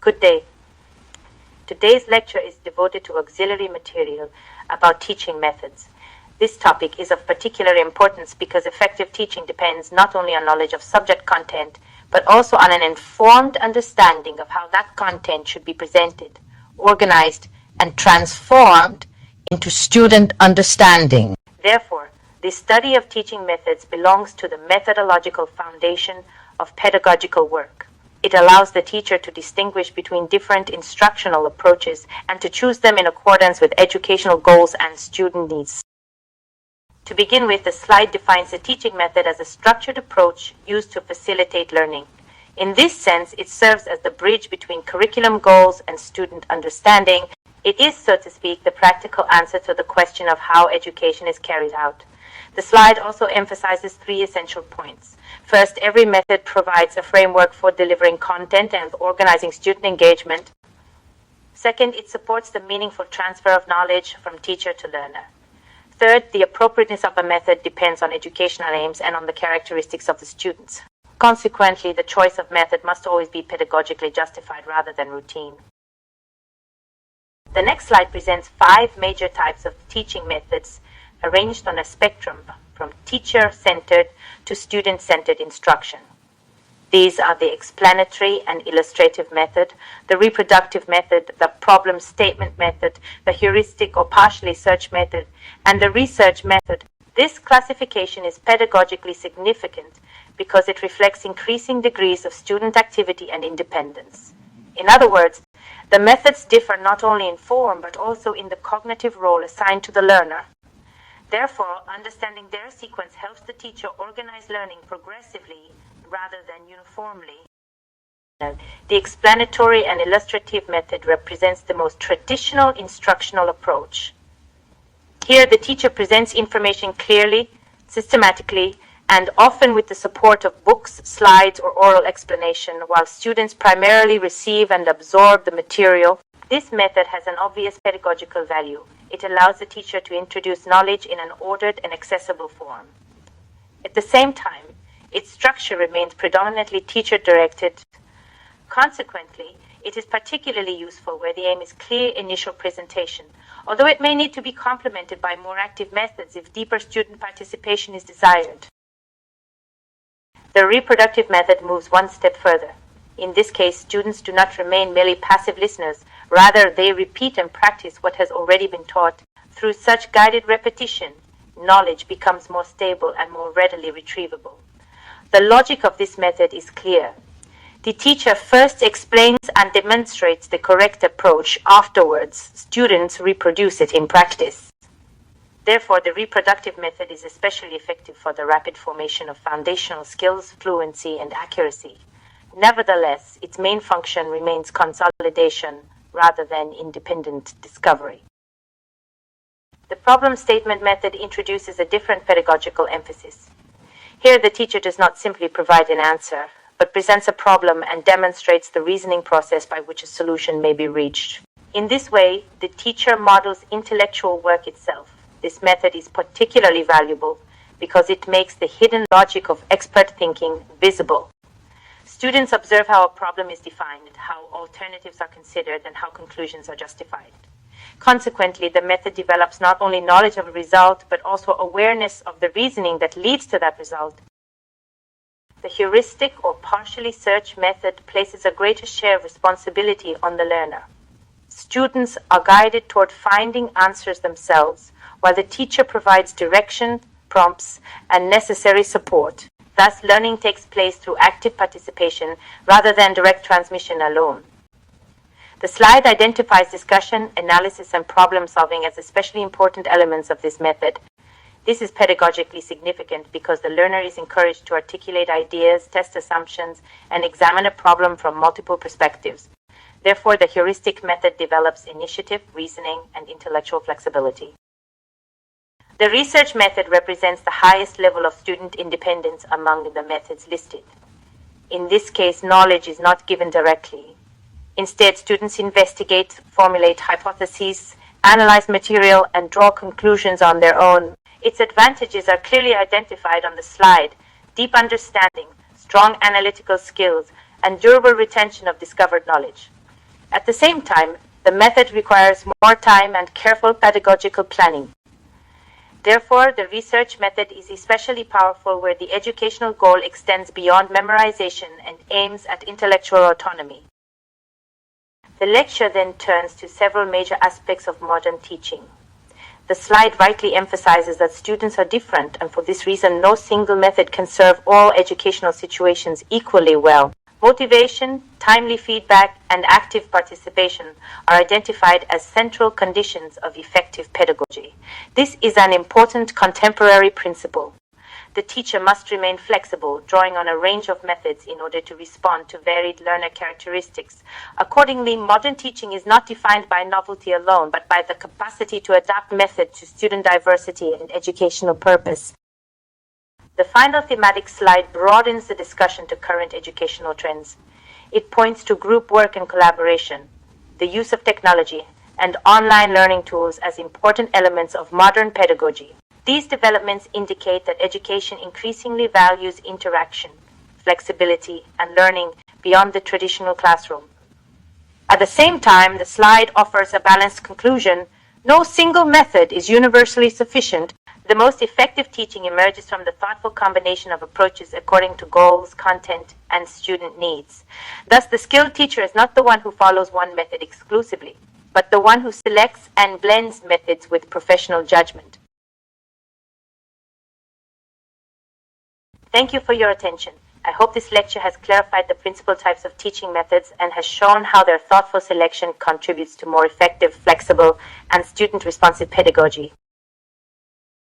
Good day. Today's lecture is devoted to auxiliary material about teaching methods. This topic is of particular importance because effective teaching depends not only on knowledge of subject content, but also on an informed understanding of how that content should be presented, organized, and transformed into student understanding. Therefore, the study of teaching methods belongs to the methodological foundation of pedagogical work. It allows the teacher to distinguish between different instructional approaches and to choose them in accordance with educational goals and student needs. To begin with, the slide defines the teaching method as a structured approach used to facilitate learning. In this sense, it serves as the bridge between curriculum goals and student understanding. It is, so to speak, the practical answer to the question of how education is carried out. The slide also emphasizes three essential points. First, every method provides a framework for delivering content and organizing student engagement. Second, it supports the meaningful transfer of knowledge from teacher to learner. Third, the appropriateness of a method depends on educational aims and on the characteristics of the students. Consequently, the choice of method must always be pedagogically justified rather than routine. The next slide presents 5 major types of teaching methods arranged on a spectrum from teacher-centered to student-centered instruction. These are the explanatory and illustrative method, the reproductive method, the problem statement method, the heuristic or partially search method, and the research method. This classification is pedagogically significant because it reflects increasing degrees of student activity and independence. In other words, the methods differ not only in form but also in the cognitive role assigned to the learner. Therefore, understanding their sequence helps the teacher organize learning progressively rather than uniformly. The explanatory and illustrative method represents the most traditional instructional approach. Here, the teacher presents information clearly, systematically, and often with the support of books, slides, or oral explanation, while students primarily receive and absorb the material. This method has an obvious pedagogical value. It allows the teacher to introduce knowledge in an ordered and accessible form. At the same time, its structure remains predominantly teacher-directed. Consequently, it is particularly useful where the aim is clear initial presentation, although it may need to be complemented by more active methods if deeper student participation is desired. The reproductive method moves one step further. In this case, students do not remain merely passive listeners. Rather, they repeat and practice what has already been taught. Through such guided repetition, knowledge becomes more stable and more readily retrievable. The logic of this method is clear. The teacher first explains and demonstrates the correct approach. Afterwards, students reproduce it in practice. Therefore, the reproductive method is especially effective for the rapid formation of foundational skills, fluency, and accuracy. Nevertheless, its main function remains consolidation rather than independent discovery. The problem statement method introduces a different pedagogical emphasis. Here, the teacher does not simply provide an answer, but presents a problem and demonstrates the reasoning process by which a solution may be reached. In this way, the teacher models intellectual work itself. This method is particularly valuable because it makes the hidden logic of expert thinking visible. Students observe how a problem is defined, how alternatives are considered, and how conclusions are justified. Consequently, the method develops not only knowledge of a result, but also awareness of the reasoning that leads to that result. The heuristic or partially search method places a greater share of responsibility on the learner. Students are guided toward finding answers themselves, while the teacher provides direction, prompts, and necessary support. Thus, learning takes place through active participation rather than direct transmission alone. The slide identifies discussion, analysis, and problem solving as especially important elements of this method. This is pedagogically significant because the learner is encouraged to articulate ideas, test assumptions, and examine a problem from multiple perspectives. Therefore, the heuristic method develops initiative, reasoning, and intellectual flexibility. The research method represents the highest level of student independence among the methods listed. In this case, knowledge is not given directly. Instead, students investigate, formulate hypotheses, analyze material, and draw conclusions on their own. Its advantages are clearly identified on the slide: deep understanding, strong analytical skills, and durable retention of discovered knowledge. At the same time, the method requires more time and careful pedagogical planning. Therefore, the research method is especially powerful where the educational goal extends beyond memorization and aims at intellectual autonomy. The lecture then turns to several major aspects of modern teaching. The slide rightly emphasizes that students are different, and for this reason, no single method can serve all educational situations equally well. Motivation, timely feedback, and active participation are identified as central conditions of effective pedagogy. This is an important contemporary principle. The teacher must remain flexible, drawing on a range of methods in order to respond to varied learner characteristics. Accordingly, modern teaching is not defined by novelty alone, but by the capacity to adapt method to student diversity and educational purpose. The final thematic slide broadens the discussion to current educational trends. It points to group work and collaboration, the use of technology, and online learning tools as important elements of modern pedagogy. These developments indicate that education increasingly values interaction, flexibility, and learning beyond the traditional classroom. At the same time, the slide offers a balanced conclusion. No single method is universally sufficient. The most effective teaching emerges from the thoughtful combination of approaches according to goals, content, and student needs. Thus, the skilled teacher is not the one who follows one method exclusively, but the one who selects and blends methods with professional judgment. Thank you for your attention. I hope this lecture has clarified the principal types of teaching methods and has shown how their thoughtful selection contributes to more effective, flexible, and student-responsive pedagogy.